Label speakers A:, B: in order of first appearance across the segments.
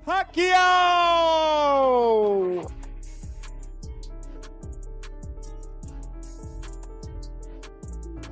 A: Pacquiao!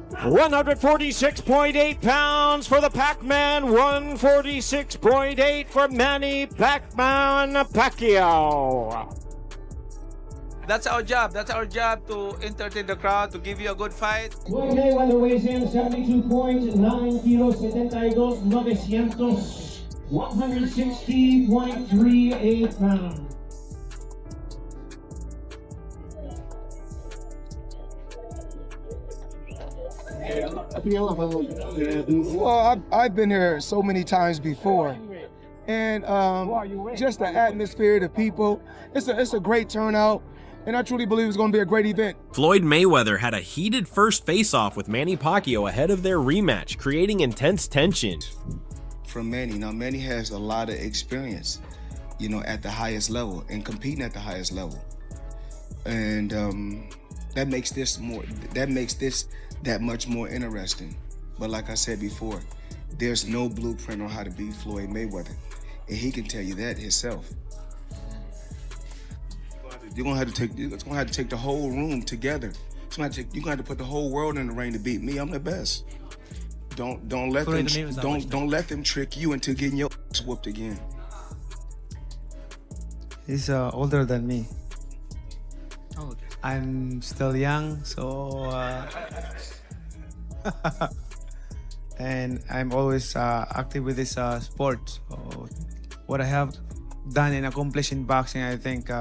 A: $146.8 pounds for the Pac-Man, 146.8 for Manny Pacquiao.
B: That's our job. That's our job, to entertain the crowd, to give you a good fight.
C: Floyd Mayweather weighs in 72.9 kilos, 72,900, 160.38 pounds.
D: Well, I've been here so many times before, and just the atmosphere, the people, it's a great turnout, and I truly believe it's going to be a great event.
E: Floyd Mayweather had a heated first face-off with Manny Pacquiao ahead of their rematch, creating intense tension.
F: From Manny, now Manny has a lot of experience, you know, at the highest level and competing at the highest level, and that makes this that much more interesting. But like I said before, there's no blueprint on how to beat Floyd Mayweather, and he can tell you that himself. You're gonna have to take the whole room together. You're gonna have to put the whole world in the ring to beat me. I'm the best. Don't let them trick you into getting your ass whooped again.
G: He's older than me.
B: Oh, okay.
G: I'm still young, so and I'm always active with this sport. So what I have done and accomplished in boxing, I think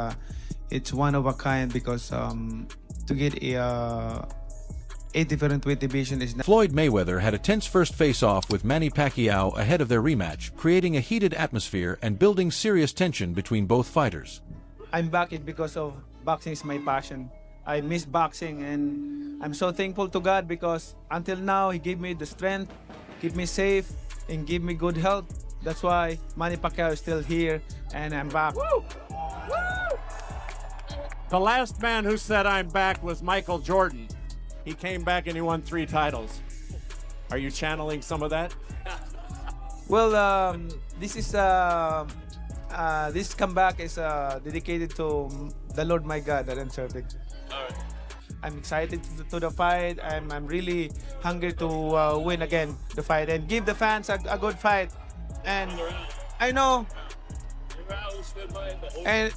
G: it's one of a kind, because to get a different weight division is not.
H: Floyd Mayweather had a tense first face-off with Manny Pacquiao ahead of their rematch, creating a heated atmosphere and building serious tension between both fighters.
G: I'm back because of boxing is my passion. I miss boxing, and I'm so thankful to God, because until now He gave me the strength, keep me safe, and give me good health. That's why Manny Pacquiao is still here, and I'm back.
A: Woo! Woo! The last man who said I'm back was Michael Jordan. He came back and he won 3 titles. Are you channeling some of that?
G: Well, this comeback is dedicated to the Lord my God that I'm serving.
B: All right.
G: I'm excited to the fight. I'm really hungry to win again the fight and give the fans a good fight. And I know, and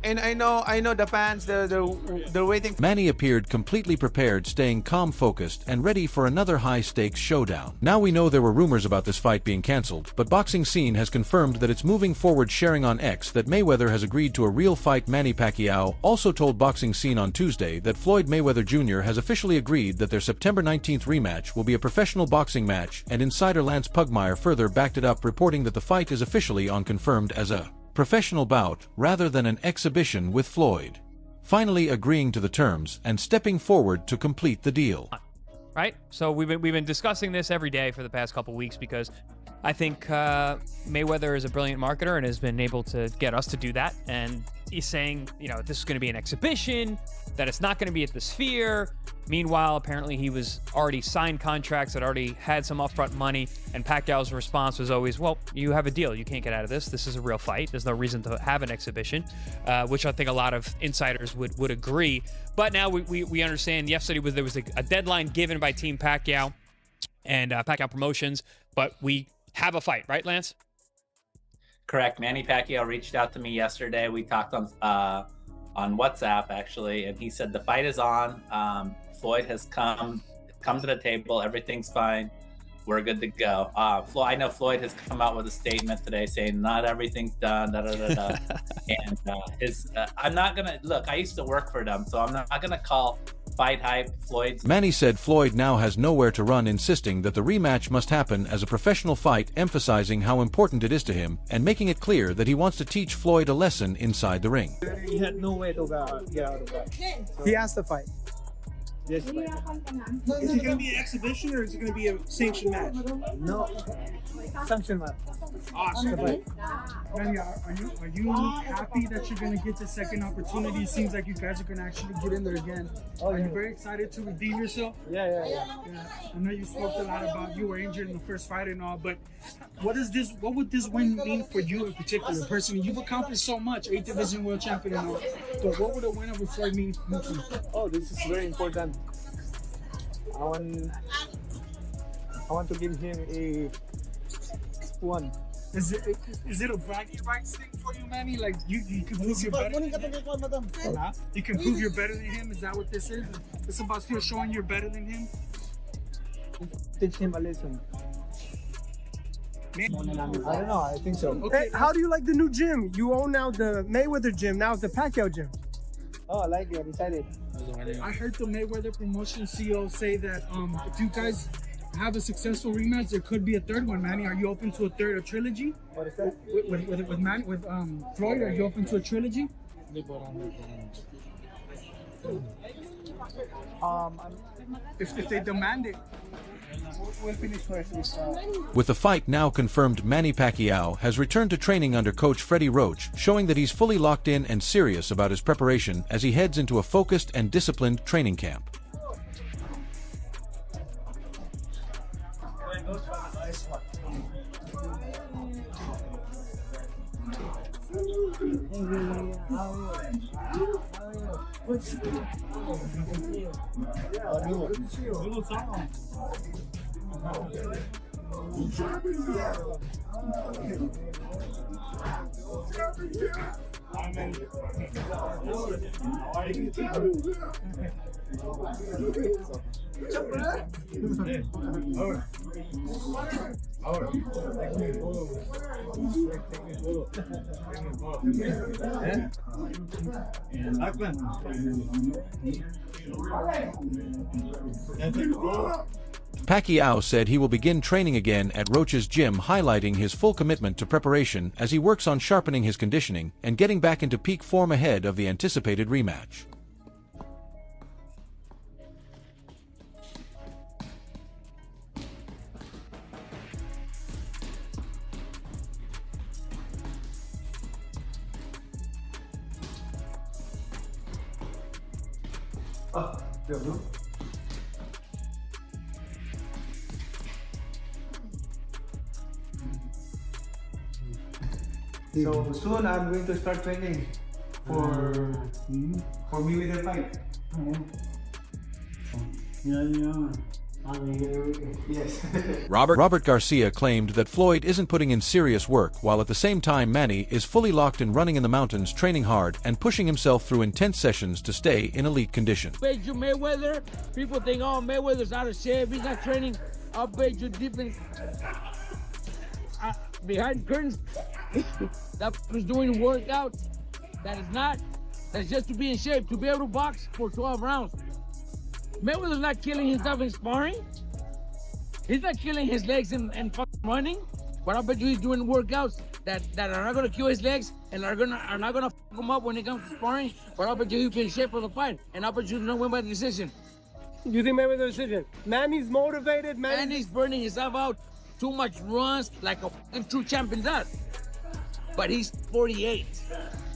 G: I know the fans, they're waiting.
H: Manny appeared completely prepared, staying calm, focused, and ready for another high-stakes showdown. Now we know there were rumors about this fight being cancelled, but Boxing Scene has confirmed that it's moving forward, sharing on X that Mayweather has agreed to a real fight. Manny Pacquiao also told Boxing Scene on Tuesday that Floyd Mayweather Jr. has officially agreed that their September 19th rematch will be a professional boxing match, and insider Lance Pugmire further backed it up, reporting that the fight is officially confirmed as a professional bout rather than an exhibition, with Floyd finally agreeing to the terms and stepping forward to complete the deal.
I: Right? So we've been discussing this every day for the past couple weeks, because I think Mayweather is a brilliant marketer and has been able to get us to do that. And he's saying, you know, this is going to be an exhibition, that it's not going to be at the Sphere. Meanwhile, apparently he was already signed contracts that already had some upfront money, and Pacquiao's response was always, well, you have a deal. You can't get out of this. This is a real fight. There's no reason to have an exhibition, which I think a lot of insiders would agree. But now we understand yesterday there was a deadline given by Team Pacquiao and Pacquiao Promotions, but we have a fight, right, Lance?
J: Correct. Manny Pacquiao reached out to me yesterday. We talked on WhatsApp, actually, and he said the fight is on. Floyd has come to the table. Everything's fine. We're good to go. I know Floyd has come out with a statement today saying not everything's done, and I'm not gonna look. I used to work for them, so I'm not gonna call fight hype Floyd's.
H: Manny said Floyd now has nowhere to run, insisting that the rematch must happen as a professional fight, emphasizing how important it is to him and making it clear that he wants to teach Floyd a lesson inside the ring.
G: He had no way to get out of that. He has to fight.
K: Yes. Is it going to be an exhibition or is it going to be a sanctioned match?
L: No, sanctioned match.
K: Awesome.
M: Manny, are you happy that you're going to get the second opportunity? It seems like you guys are going to actually get in there again. Are you very excited to redeem yourself?
L: Yeah.
M: I know you spoke a lot about you were injured in the first fight and all, but what would this win mean for you in particular? Personally, you've accomplished so much, 8th division world champion and all, but what would a win over Floyd mean to you?
L: Oh, this is very important. I want to give him a one.
M: Is it a bragging rights thing for you, Manny? Like you can prove you're better than him? You can prove you're better than him? Is that what this is? It's about still showing you're better than him?
L: Teach him a lesson. I don't know, I think so.
K: Okay, how do you like the new gym? You own now the Mayweather gym, now it's the Pacquiao gym.
L: Oh, I like it, I'm excited.
M: I heard the Mayweather promotion CEO say that if you guys have a successful rematch, there could be a third one. Manny, are you open to a trilogy?
L: What is that?
M: With Floyd, are you open to a trilogy? If they demand it.
L: We'll finish first.
H: With the fight now confirmed, Manny Pacquiao has returned to training under coach Freddie Roach, showing that he's fully locked in and serious about his preparation as he heads into a focused and disciplined training camp. Pacquiao said he will begin training again at Roach's gym, highlighting his full commitment to preparation as he works on sharpening his conditioning and getting back into peak form ahead of the anticipated rematch.
L: So soon I'm going to start training for Mayweather fight. Yes.
H: Robert Garcia claimed that Floyd isn't putting in serious work, while at the same time Manny is fully locked in running in the mountains, training hard and pushing himself through intense sessions to stay in elite condition.
N: I bet you Mayweather, people think, oh, Mayweather's out of shape, he's not training. I'll bet you deep in, behind curtains, that was doing workouts. That is not, that's just to be in shape, to be able to box for 12 rounds. Mayweather's not killing himself in sparring. He's not killing his legs in fucking running. But I bet you he's doing workouts that are not gonna kill his legs and are not gonna fuck him up when it comes to sparring. But I bet you he'll be in shape for the fight. And I bet you don't win by decision.
K: You think Mayweather decision? Manny's motivated.
N: Manny's burning himself out. Too much runs like a fucking true champion does. But he's 48.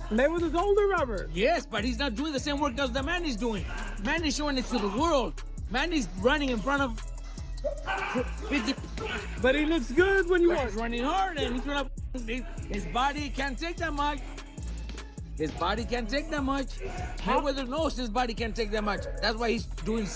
K: Mayweather's older, Robert.
N: Yes, but he's not doing the same workouts that Manny's doing. Manny's showing it to the world. Manny's running in front of 50.
K: But he looks good when you watch.
N: He's running hard and his body can't take that much. His body can't take that much. Mayweather knows his body can't take that much. That's why he's doing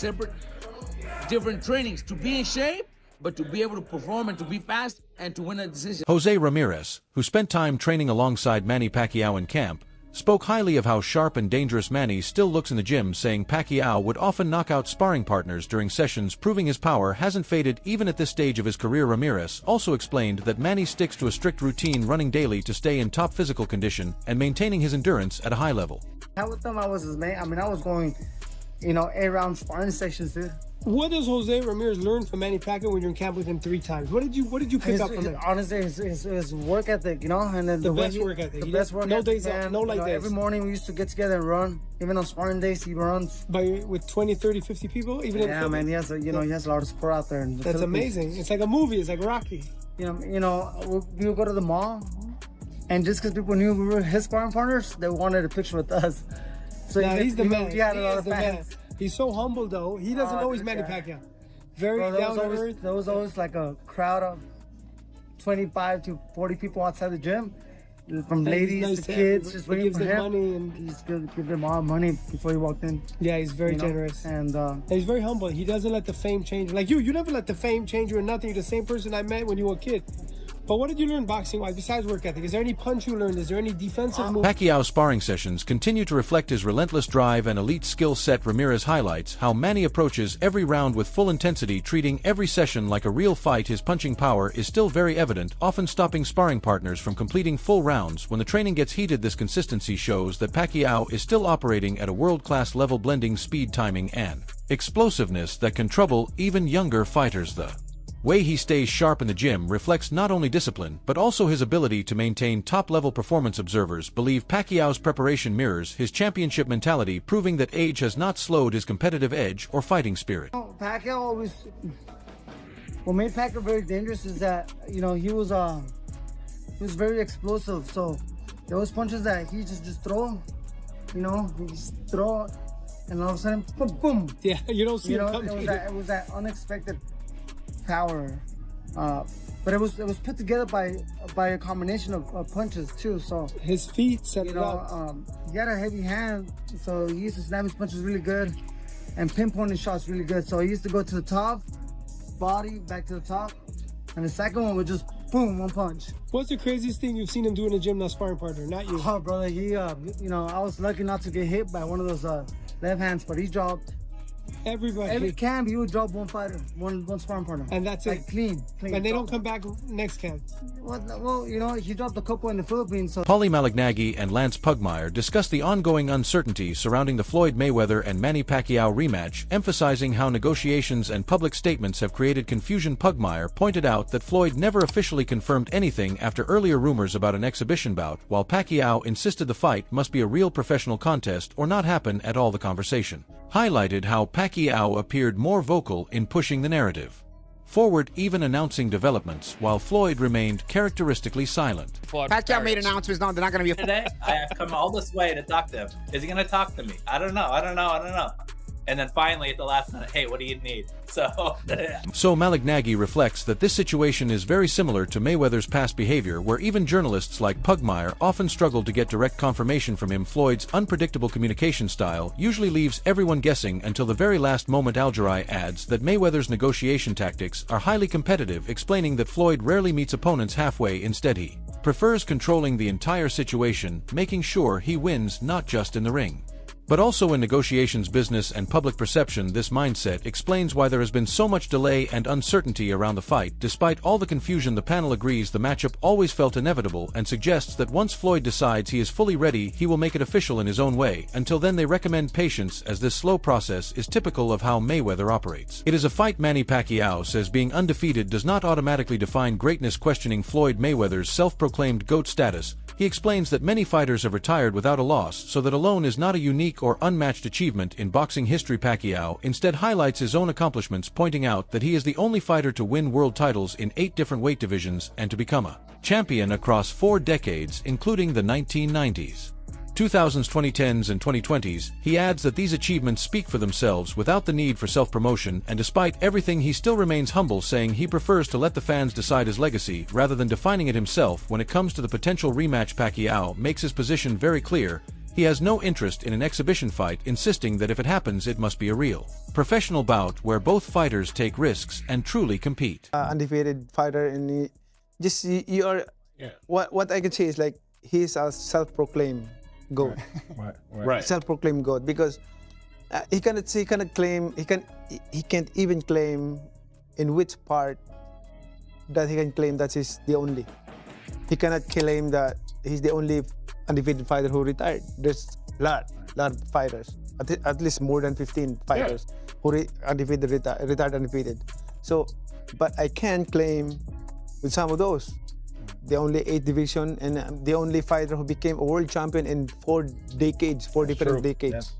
N: different trainings to be in shape, but to be able to perform and to be fast and to win a decision.
H: Jose Ramirez, who spent time training alongside Manny Pacquiao in camp, spoke highly of how sharp and dangerous Manny still looks in the gym, saying Pacquiao would often knock out sparring partners during sessions, proving his power hasn't faded even at this stage of his career. Ramirez also explained that Manny sticks to a strict routine, running daily to stay in top physical condition and maintaining his endurance at a high level.
L: Half of the time I was going, 8 round sparring sessions, dude.
K: What does Jose Ramirez learn from Manny Pacquiao when you're in camp with him 3 times? What did you pick up from him?
O: Honestly, his work ethic, you know, and then
K: the best work ethic. The best work ethic. No days off, no light days.
O: Every morning we used to get together and run. Even on sparring days, he runs.
K: With 20, 30, 50 people? Even
O: yeah, man, he has he has a lot of support out there.
K: That's amazing. It's like a movie. It's like Rocky.
O: We would go to the mall, and just because people knew we were his sparring partners, they wanted a picture with us. So
K: he's the man.
O: He had a lot of fans.
K: He's so humble, though. He doesn't know he's Manny Pacquiao. Very down to earth.
O: There was always like a crowd of 25 to 40 people outside the gym, from ladies to kids, just waiting for him.
K: Money and
O: he just give them all money before he walked in.
K: Yeah, he's very generous,
O: and
K: he's very humble. He doesn't let the fame change. Like you never let the fame change you or nothing. You're the same person I met when you were a kid. But what did you learn boxing-wise besides work ethic? Is there any punch you learned? Is there any defensive move?
H: Pacquiao's sparring sessions continue to reflect his relentless drive and elite skill set. Ramirez highlights how Manny approaches every round with full intensity, treating every session like a real fight. His punching power is still very evident, often stopping sparring partners from completing full rounds. When the training gets heated, this consistency shows that Pacquiao is still operating at a world-class level, blending speed, timing, and explosiveness that can trouble even younger fighters. The way he stays sharp in the gym reflects not only discipline, but also his ability to maintain top-level performance. Observers believe Pacquiao's preparation mirrors his championship mentality, proving that age has not slowed his competitive edge or fighting spirit.
O: Pacquiao always... What made Pacquiao very dangerous is that, he was very explosive. So those punches that he just throw, he just throw, and all of a sudden, boom, boom.
K: Yeah, you don't see it coming.
O: It was that unexpected power, but it was put together by a combination of punches too. So
K: his feet set it up.
O: He had a heavy hand, so he used to snap his punches really good and pinpoint his shots really good. So he used to go to the top, body back to the top, and the second one would just boom, one punch.
K: What's the craziest thing you've seen him do in the gym, not sparring partner? Not you.
O: Oh, brother, I was lucky not to get hit by one of those left hands, but he dropped.
K: Everybody.
O: Every camp, he would drop one fighter, one sparring partner.
K: And that's it.
O: Clean.
K: And they don't come back next camp.
O: Well, he dropped a couple in the Philippines. So.
H: Paulie Malignaggi and Lance Pugmire discussed the ongoing uncertainty surrounding the Floyd Mayweather and Manny Pacquiao rematch, emphasizing how negotiations and public statements have created confusion. Pugmire pointed out that Floyd never officially confirmed anything after earlier rumors about an exhibition bout, while Pacquiao insisted the fight must be a real professional contest or not happen at all. The conversation highlighted how Pacquiao appeared more vocal in pushing the narrative forward, even announcing developments, while Floyd remained characteristically silent.
P: Pacquiao made announcements. No, they're not going to be
J: today. I have come all this way to talk to him. Is he going to talk to me? I don't know. And then finally, at the last minute, hey, what do you need? So
H: Malignaggi reflects that this situation is very similar to Mayweather's past behavior, where even journalists like Pugmire often struggle to get direct confirmation from him. Floyd's unpredictable communication style usually leaves everyone guessing until the very last moment. Algerai adds that Mayweather's negotiation tactics are highly competitive, explaining that Floyd rarely meets opponents halfway. Instead, he prefers controlling the entire situation, making sure he wins not just in the ring, but also in negotiations, business, and public perception. This mindset explains why there has been so much delay and uncertainty around the fight. Despite all the confusion, the panel agrees the matchup always felt inevitable and suggests that once Floyd decides he is fully ready, he will make it official in his own way. Until then, they recommend patience, as this slow process is typical of how Mayweather operates. It is a fight. Manny Pacquiao says being undefeated does not automatically define greatness, questioning Floyd Mayweather's self-proclaimed GOAT status. He explains that many fighters have retired without a loss, so that alone is not a unique or unmatched achievement in boxing history. Pacquiao instead highlights his own accomplishments, pointing out that he is the only fighter to win world titles in 8 different weight divisions and to become a champion across 4 decades, including the 1990s, 2000s, 2010s, and 2020s. He adds that these achievements speak for themselves without the need for self-promotion, and despite everything he still remains humble, saying he prefers to let the fans decide his legacy rather than defining it himself. When it comes to the potential rematch, Pacquiao makes his position very clear. He has no interest in an exhibition fight, insisting that if it happens, it must be a real professional bout where both fighters take risks and truly compete.
G: Undefeated fighter, and you are. Yeah. What I can say is, like, he's a self-proclaimed GOAT. Right. Self-proclaimed GOAT, because he can't even claim in which part that he can claim that he's the only. He cannot claim that he's the only undefeated fighter who retired. There's a lot of fighters at least more than 15 fighters who undefeated, retired undefeated. So, but I can claim with some of those. The only 8 division and the only fighter who became a world champion in 4 decades, 4 different decades.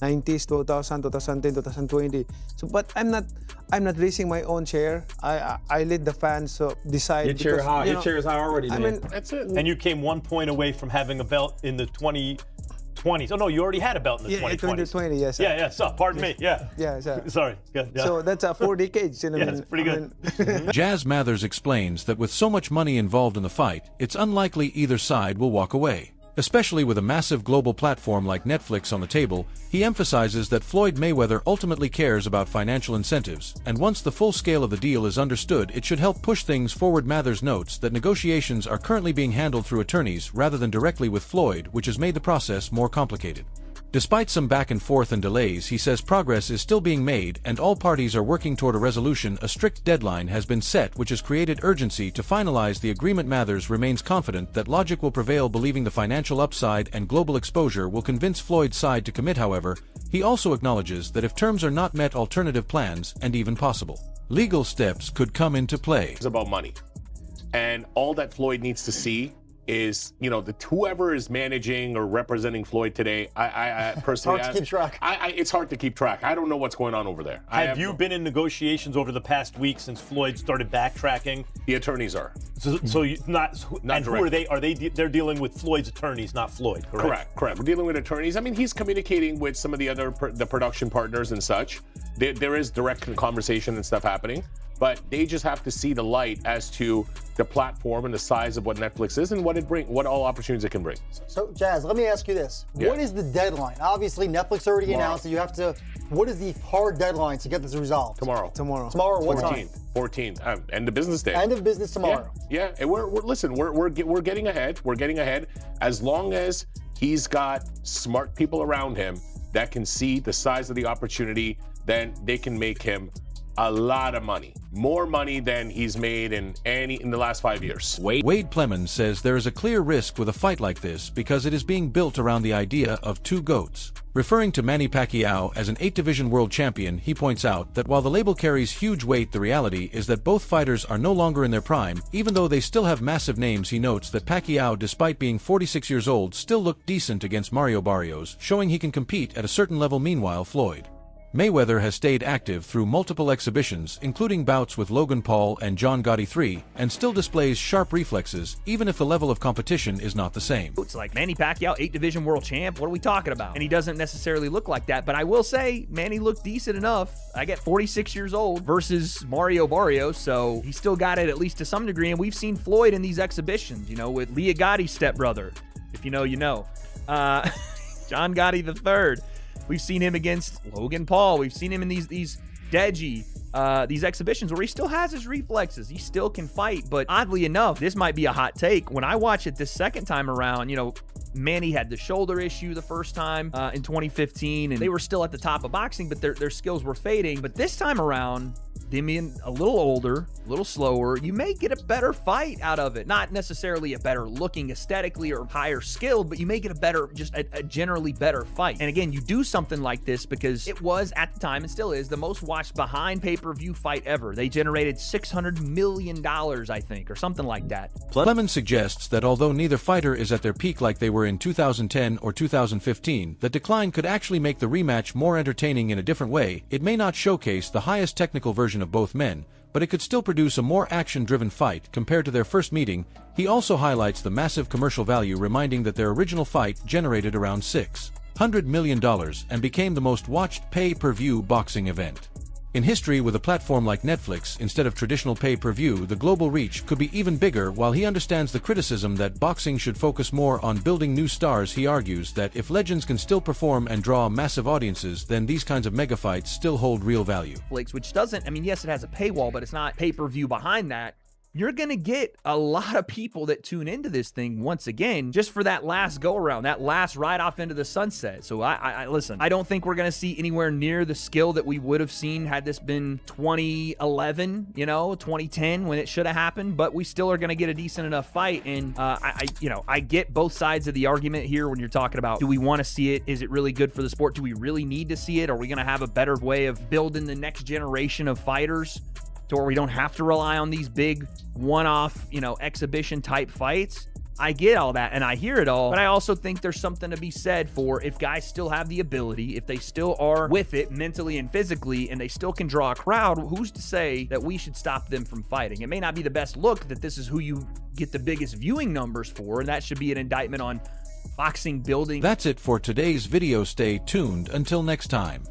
G: 90s, 2000, 2010, 2020. So, but I'm not racing my own chair. I let the fans decide.
Q: Your chair high. Your chair is high already.
G: I
Q: Man.
G: mean,
A: That's it.
Q: And you came 1 point away from having a belt in the 2020s. Oh no, you already had a belt in the 2020s.
G: 2020, yes. Sir.
Q: Yeah. So, pardon me. Yeah.
G: Yeah, sir.
Q: Sorry. Yeah.
G: So that's 4 decades. You know,
Q: yeah, it's pretty good.
H: Jazz Mathers explains that with so much money involved in the fight, it's unlikely either side will walk away. Especially with a massive global platform like Netflix on the table, he emphasizes that Floyd Mayweather ultimately cares about financial incentives, and once the full scale of the deal is understood, it should help push things forward. Mathers notes that negotiations are currently being handled through attorneys rather than directly with Floyd, which has made the process more complicated. Despite some back and forth and delays, he says progress is still being made and all parties are working toward a resolution. A strict deadline has been set, which has created urgency to finalize the agreement. Mathers remains confident that logic will prevail, believing the financial upside and global exposure will convince Floyd's side to commit. However, he also acknowledges that if terms are not met, alternative plans and even possible legal steps could come into play.
R: It's about money. And all that Floyd needs to see is, you know, whoever is managing or representing Floyd today, I personally...
S: It's hard to keep track.
R: It's hard to keep track. I don't know what's going on over there.
Q: Have you been in negotiations over the past week since Floyd started backtracking?
R: The attorneys are.
Q: So you, not and who are they? Are they? They're dealing with Floyd's attorneys, not Floyd, correct?
R: Correct. We're dealing with attorneys. I mean, he's communicating with some of the other the production partners and such. There is direct conversation and stuff happening, but they just have to see the light as to the platform and the size of what Netflix is and what all opportunities it can bring.
S: So, Jazz, let me ask you this.
R: Yeah.
S: What is the deadline? Obviously, Netflix already announced that you have to... What is the hard deadline to get this resolved?
R: Tomorrow.
S: Tomorrow, what time?
R: 14th. End of business day.
S: End of business tomorrow.
R: Yeah. And we're getting ahead. We're getting ahead. As long as he's got smart people around him that can see the size of the opportunity, then they can make him a lot of money, more money than he's made in the last 5 years.
H: Wade Plemons says there is a clear risk with a fight like this because it is being built around the idea of 2 GOATs. Referring to Manny Pacquiao as an 8-division world champion, he points out that while the label carries huge weight, the reality is that both fighters are no longer in their prime. Even though they still have massive names, he notes that Pacquiao, despite being 46 years old, still looked decent against Mario Barrios, showing he can compete at a certain level. Meanwhile, Floyd Mayweather has stayed active through multiple exhibitions, including bouts with Logan Paul and John Gotti III, and still displays sharp reflexes, even if the level of competition is not the same.
T: It's like Manny Pacquiao, 8-division world champ. What are we talking about? And he doesn't necessarily look like that, but I will say Manny looked decent enough. I get 46 years old versus Mario Barrios, so he still got it at least to some degree, and we've seen Floyd in these exhibitions, you know, with Leah Gotti's stepbrother. If you know, you know. John Gotti III. We've seen him against Logan Paul. We've seen him in these Deji, these exhibitions where he still has his reflexes. He still can fight, but oddly enough, this might be a hot take. When I watch it this second time around, you know, Manny had the shoulder issue the first time in 2015, and they were still at the top of boxing, but their skills were fading. But this time around, them being a little older, a little slower, you may get a better fight out of it. Not necessarily a better looking aesthetically or higher skilled, but you may get a better, just a generally better fight. And again, you do something like this because it was, at the time, and still is, the most watched behind pay-per-view fight ever. They generated $600 million, I think, or something like that.
H: Plemons suggests that although neither fighter is at their peak like they were in 2010 or 2015, the decline could actually make the rematch more entertaining in a different way. It may not showcase the highest technical version of both men, but it could still produce a more action-driven fight compared to their first meeting. He also highlights the massive commercial value, reminding that their original fight generated around $600 million and became the most watched pay-per-view boxing event in history. With a platform like Netflix instead of traditional pay-per-view, the global reach could be even bigger. While he understands the criticism that boxing should focus more on building new stars, he argues that if legends can still perform and draw massive audiences, then these kinds of mega fights still hold real value.
T: Which doesn't, I mean, yes, it has a paywall, but it's not pay-per-view behind that. you're going to get a lot of people that tune into this thing once again, just for that last go around, that last ride off into the sunset. So I listen, I don't think we're going to see anywhere near the skill that we would have seen had this been 2011, 2010 when it should have happened, but we still are going to get a decent enough fight. And I get both sides of the argument here when you're talking about, do we want to see it? Is it really good for the sport? Do we really need to see it? Are we going to have a better way of building the next generation of fighters to where we don't have to rely on these big one-off, exhibition type fights? I get all that and I hear it all, but I also think there's something to be said for if guys still have the ability, if they still are with it mentally and physically, and they still can draw a crowd, who's to say that we should stop them from fighting? It may not be the best look that this is who you get the biggest viewing numbers for, and that should be an indictment on boxing building.
H: That's it for today's video. Stay tuned until next time.